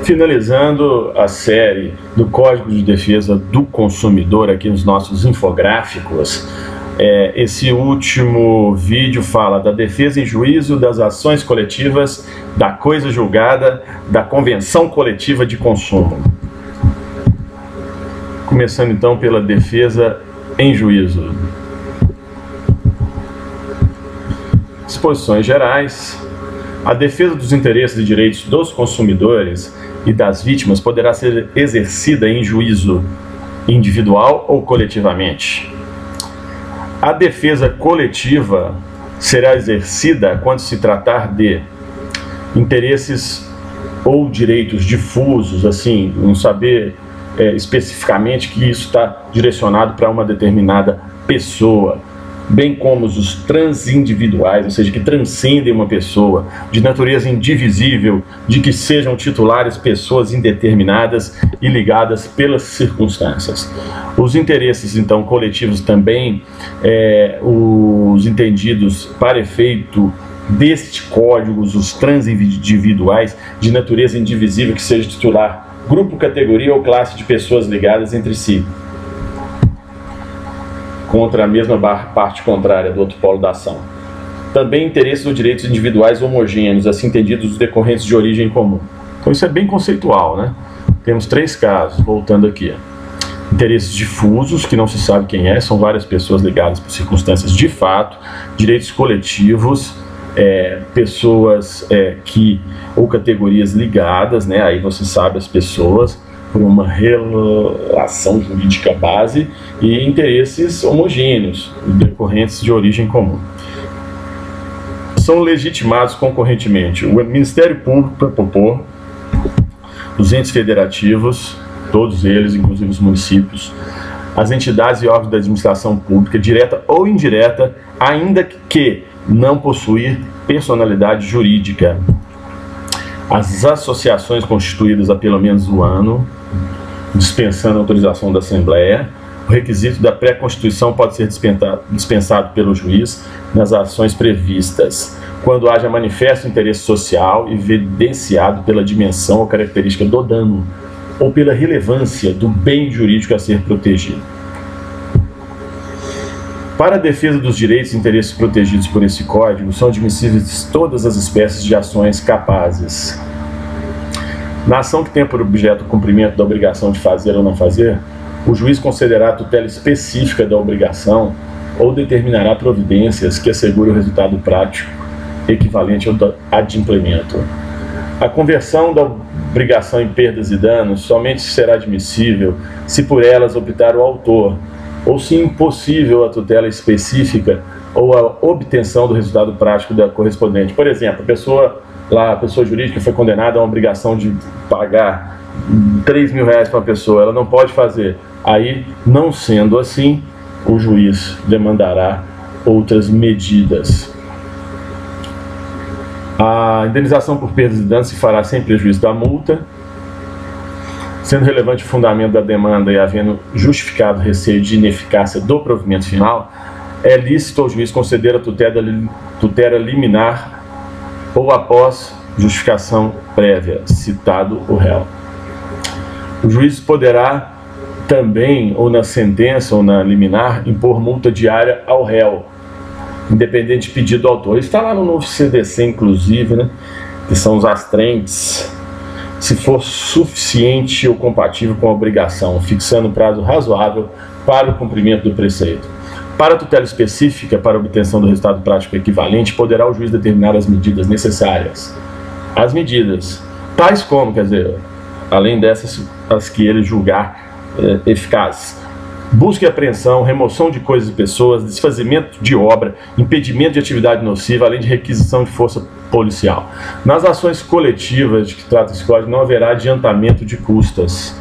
Finalizando a série do Código de Defesa do Consumidor aqui nos nossos infográficos, esse último vídeo fala da defesa em juízo, das ações coletivas, da coisa julgada, da convenção coletiva de consumo. Começando então pela defesa em juízo. Disposições gerais. A defesa dos interesses e direitos dos consumidores e das vítimas poderá ser exercida em juízo individual ou coletivamente. A defesa coletiva será exercida quando se tratar de interesses ou direitos difusos, assim, não saber especificamente que isso está direcionado para uma determinada pessoa, bem como os transindividuais, ou seja, que transcendem uma pessoa, de natureza indivisível, de que sejam titulares pessoas indeterminadas e ligadas pelas circunstâncias. Os interesses, então, coletivos também, os entendidos para efeito deste código, os transindividuais, de natureza indivisível, que seja titular, grupo, categoria ou classe de pessoas ligadas entre si, contra a mesma parte contrária do outro polo da ação. Também interesses ou direitos individuais homogêneos, assim entendidos, decorrentes de origem comum. Então isso é bem conceitual, né? Temos três casos, voltando aqui. Interesses difusos, que não se sabe quem é, são várias pessoas ligadas por circunstâncias de fato. Direitos coletivos, pessoas ou categorias ligadas, né? Aí você sabe as pessoas, por uma relação jurídica base, e interesses homogêneos, decorrentes de origem comum. São legitimados concorrentemente o Ministério Público para propor, os entes federativos, todos eles, inclusive os municípios, as entidades e órgãos da administração pública, direta ou indireta, ainda que não possuir personalidade jurídica. As associações constituídas há pelo menos um ano, dispensando a autorização da Assembleia. O requisito da pré-constituição pode ser dispensado pelo juiz nas ações previstas, quando haja manifesto interesse social evidenciado pela dimensão ou característica do dano, ou pela relevância do bem jurídico a ser protegido. Para a defesa dos direitos e interesses protegidos por esse Código, são admissíveis todas as espécies de ações capazes. Na ação que tenha por objeto o cumprimento da obrigação de fazer ou não fazer, o juiz concederá a tutela específica da obrigação ou determinará providências que assegurem o resultado prático equivalente ao adimplemento. A conversão da obrigação em perdas e danos somente será admissível se por elas optar o autor, ou se impossível a tutela específica ou a obtenção do resultado prático da correspondente. Por exemplo, a pessoa jurídica foi condenada a uma obrigação de pagar R$3.000 para uma pessoa, ela não pode fazer. Aí, não sendo assim, o juiz demandará outras medidas. A indenização por perdas e danos se fará sem prejuízo da multa, sendo relevante o fundamento da demanda e havendo justificado receio de ineficácia do provimento final, é lícito ao juiz conceder a tutela liminar ou após justificação prévia, citado o réu. O juiz poderá também, ou na sentença ou na liminar, impor multa diária ao réu, independente de pedido do autor. Isso está lá no novo CDC, inclusive, né? Que são os astrentes, se for suficiente ou compatível com a obrigação, fixando um prazo razoável para o cumprimento do preceito. Para a tutela específica, para a obtenção do resultado prático equivalente, poderá o juiz determinar as medidas necessárias. As medidas, tais como, quer dizer, além dessas, as que ele julgar eficazes: busca e apreensão, remoção de coisas e pessoas, desfazimento de obra, impedimento de atividade nociva, além de requisição de força policial. Nas ações coletivas de que trata esse código, não haverá adiantamento de custas,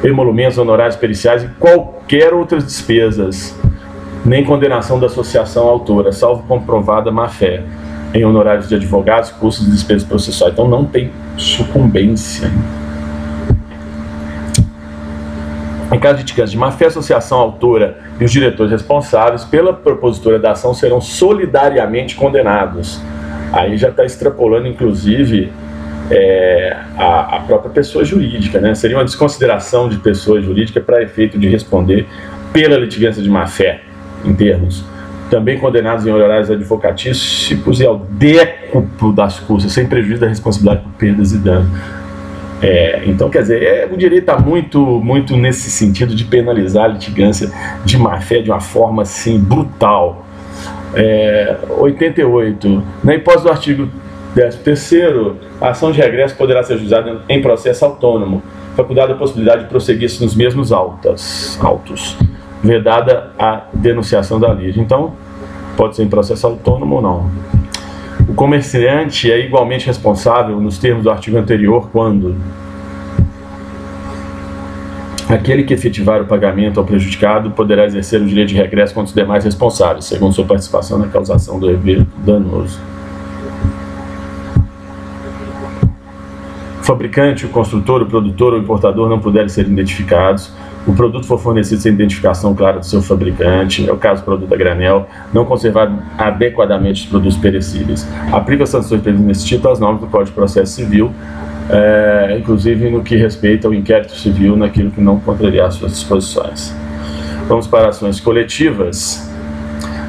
emolumentos, honorários periciais e qualquer outras despesas, nem condenação da associação autora, salvo comprovada má-fé, em honorários de advogados, custos e despesas processuais. Então não tem sucumbência. Em caso de litigância de má-fé, a associação autora e os diretores responsáveis pela propositura da ação serão solidariamente condenados. Aí já está extrapolando, inclusive, a própria pessoa jurídica, né? Seria uma desconsideração de pessoa jurídica para efeito de responder pela litigância de má-fé, em termos também condenados em honorários advocatícios e ao décuplo das custas, sem prejuízo da responsabilidade por perdas e danos. Então, quer dizer, o direito está muito nesse sentido de penalizar a litigância de má-fé de uma forma assim brutal. 88. Na hipótese do artigo 13º, a ação de regresso poderá ser ajuizada em processo autônomo, facultada a possibilidade de prosseguir-se nos mesmos autos, vedada a denunciação da lide. Então, pode ser em processo autônomo ou não. O comerciante é igualmente responsável, nos termos do artigo anterior, quando aquele que efetivar o pagamento ao prejudicado poderá exercer o direito de regresso contra os demais responsáveis, segundo sua participação na causação do evento danoso. O fabricante, o construtor, o produtor ou o importador não puderem ser identificados, o produto for fornecido sem identificação clara do seu fabricante, é o caso do produto a granel, não conservar adequadamente os produtos perecíveis. Aplica as sanções previstas nesse tipo às normas do Código de Processo Civil, inclusive no que respeita ao inquérito civil, naquilo que não contrariar suas disposições. Vamos para ações coletivas.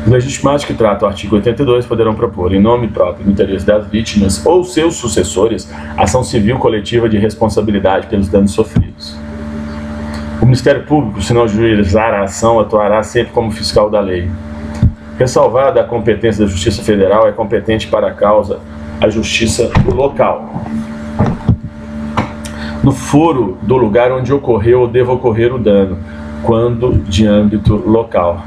Os legitimados que tratam o artigo 82 poderão propor, em nome próprio, no interesse das vítimas ou seus sucessores, ação civil coletiva de responsabilidade pelos danos sofridos. O Ministério Público, se não ajuizar a ação, atuará sempre como fiscal da lei. Ressalvada a competência da Justiça Federal, é competente para a causa a Justiça local, no foro do lugar onde ocorreu ou deva ocorrer o dano, quando de âmbito local.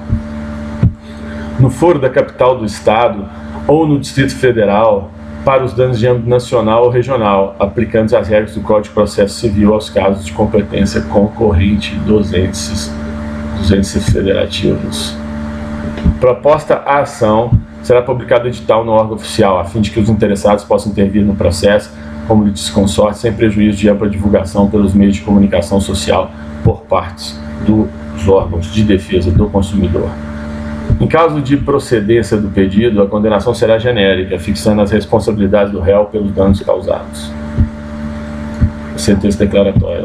No foro da capital do Estado ou no Distrito Federal, para os danos de âmbito nacional ou regional, aplicando as regras do Código de Processo Civil aos casos de competência concorrente dos entes federativos. Proposta a ação, será publicado edital no órgão oficial, a fim de que os interessados possam intervir no processo como litisconsorte, sem prejuízo de ampla divulgação pelos meios de comunicação social por partes dos órgãos de defesa do consumidor. Em caso de procedência do pedido, a condenação será genérica, fixando as responsabilidades do réu pelos danos causados. Sentença declaratória.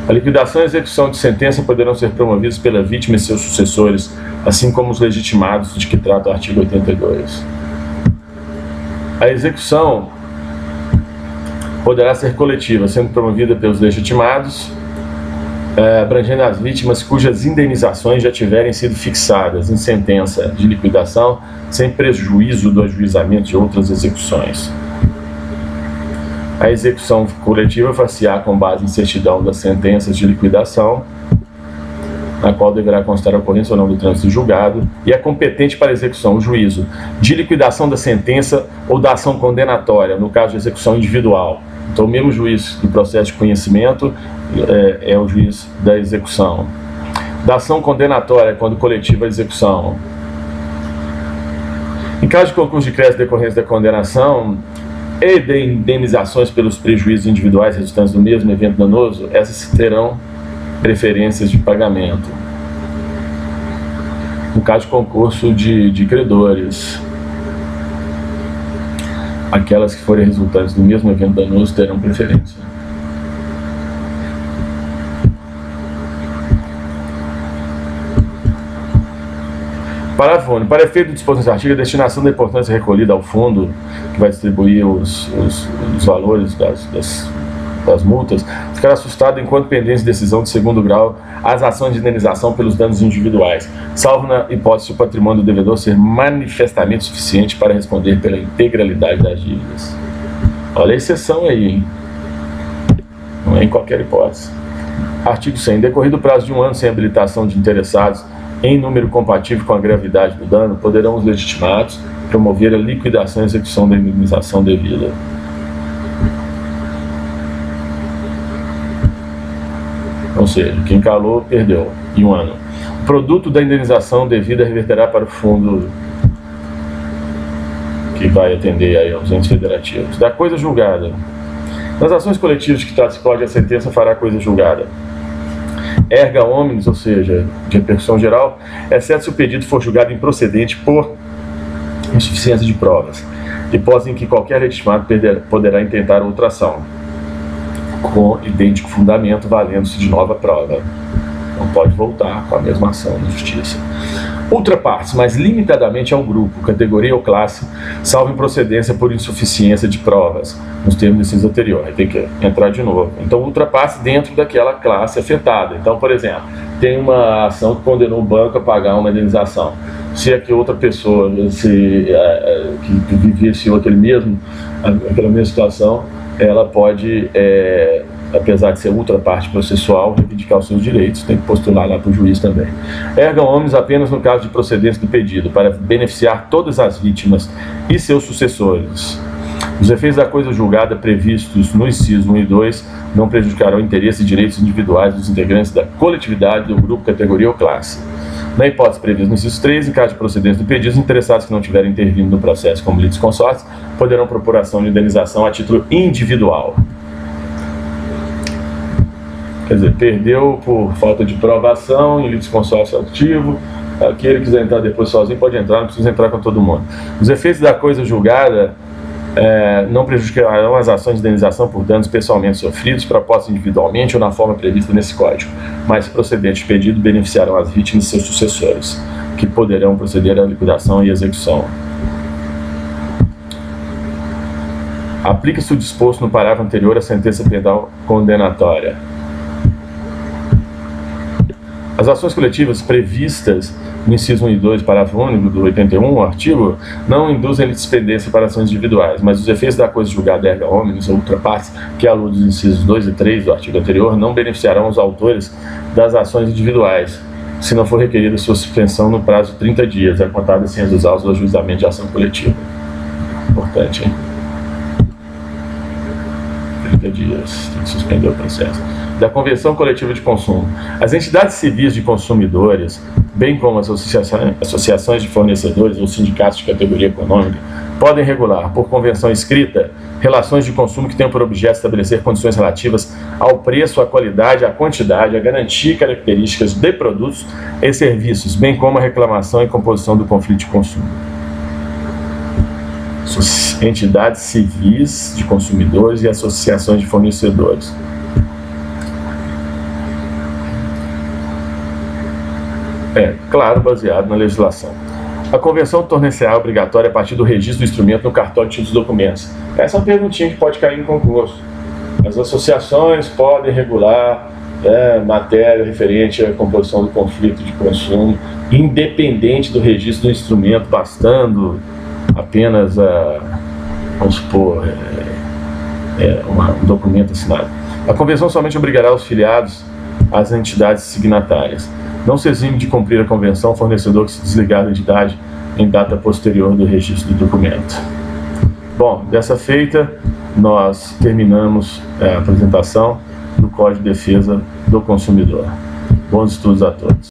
A liquidação e a execução de sentença poderão ser promovidas pela vítima e seus sucessores, assim como os legitimados de que trata o artigo 82. A execução poderá ser coletiva, sendo promovida pelos legitimados, abrangendo as vítimas cujas indenizações já tiverem sido fixadas em sentença de liquidação, sem prejuízo do ajuizamento de outras execuções. A execução coletiva far-se-á com base em certidão das sentenças de liquidação, na qual deverá constar a ocorrência ou não do trânsito julgado, e é competente para a execução o juízo de liquidação da sentença ou da ação condenatória, no caso de execução individual. Então, o mesmo juiz do processo de conhecimento é o juiz da execução. Da ação condenatória, quando coletiva a execução. Em caso de concurso de crédito decorrência da condenação e de indenizações pelos prejuízos individuais resultantes do mesmo evento danoso, essas terão preferências de pagamento. No caso de concurso de credores, aquelas que forem resultantes do mesmo evento danoso terão preferência. Parágrafo único. Para efeito do disposto nesse artigo, a destinação da importância recolhida ao fundo, que vai distribuir os valores das multas, ficará assustado enquanto pendente de decisão de segundo grau as ações de indenização pelos danos individuais, salvo na hipótese de o patrimônio do devedor ser manifestamente suficiente para responder pela integralidade das dívidas. Olha a exceção aí, hein? Não é em qualquer hipótese. Artigo 100. Decorrido o prazo de 1 ano sem habilitação de interessados em número compatível com a gravidade do dano, poderão os legitimados promover a liquidação e execução da indenização devida. Ou seja, quem calou, perdeu, em 1 ano. O produto da indenização devida reverterá para o fundo que vai atender aí aos entes federativos. Da coisa julgada. Nas ações coletivas que trata-se Código, a sentença fará coisa julgada erga omnes, ou seja, de repercussão geral, exceto se o pedido for julgado improcedente por insuficiência de provas. hipótese em que qualquer legitimado poderá intentar outra ação, com idêntico fundamento, valendo-se de nova prova. Não pode voltar com a mesma ação na justiça. Ultrapartes, mas limitadamente ao grupo, categoria ou classe, salvo improcedência por insuficiência de provas, nos termos do inciso anterior. Aí tem que entrar de novo. Então, ultrapasse dentro daquela classe afetada. Então, por exemplo, tem uma ação que condenou o banco a pagar uma indenização. Se aqui outra pessoa que vivesse aquela mesma situação, ela pode, apesar de ser ultraparte processual, reivindicar os seus direitos, tem que postular lá para o juiz também. Erga omnes apenas no caso de procedência do pedido, para beneficiar todas as vítimas e seus sucessores. Os efeitos da coisa julgada previstos no inciso 1 e 2 não prejudicarão interesses e direitos individuais dos integrantes da coletividade, do grupo, categoria ou classe. Na hipótese prevista no inciso 3, em caso de procedência do pedido, os interessados que não tiverem intervindo no processo como litisconsortes poderão propor ação de indenização a título individual. Quer dizer, perdeu por falta de provação em litisconsórcio ativo. Aquele que quiser entrar depois sozinho pode entrar, não precisa entrar com todo mundo. Os efeitos da coisa julgada não prejudicarão as ações de indenização por danos pessoalmente sofridos, propostas individualmente ou na forma prevista nesse Código, mas procedente de pedido beneficiarão as vítimas e seus sucessores, que poderão proceder à liquidação e execução. Aplica-se o disposto no parágrafo anterior à sentença penal condenatória. As ações coletivas previstas no inciso 1 e 2, parágrafo único do 81, o artigo, não induzem litispendência para ações individuais, mas os efeitos da coisa julgada erga omnes ou ultrapartes, que alude os incisos 2 e 3 do artigo anterior, não beneficiarão os autores das ações individuais, se não for requerida sua suspensão no prazo de 30 dias, é contada sem usar o ajuizamento de ação coletiva. Importante, hein? 30 dias, tem que suspender o processo. Da Convenção Coletiva de Consumo. As entidades civis de consumidores, bem como as associações de fornecedores ou sindicatos de categoria econômica, podem regular, por convenção escrita, relações de consumo que tenham por objeto estabelecer condições relativas ao preço, à qualidade, à quantidade, à garantia e características de produtos e serviços, bem como a reclamação e composição do conflito de consumo. Entidades civis de consumidores e associações de fornecedores. Claro, baseado na legislação. A convenção tornar-se-á obrigatória a partir do registro do instrumento no cartório de títulos e documentos. Essa é uma perguntinha que pode cair em concurso. As associações podem regular matéria referente à composição do conflito de consumo, independente do registro do instrumento, bastando apenas, vamos supor, um documento assinado. A convenção somente obrigará os filiados às entidades signatárias. Não se exime de cumprir a convenção o fornecedor que se desligar da entidade em data posterior do registro do documento. Bom, dessa feita, nós terminamos a apresentação do Código de Defesa do Consumidor. Bons estudos a todos.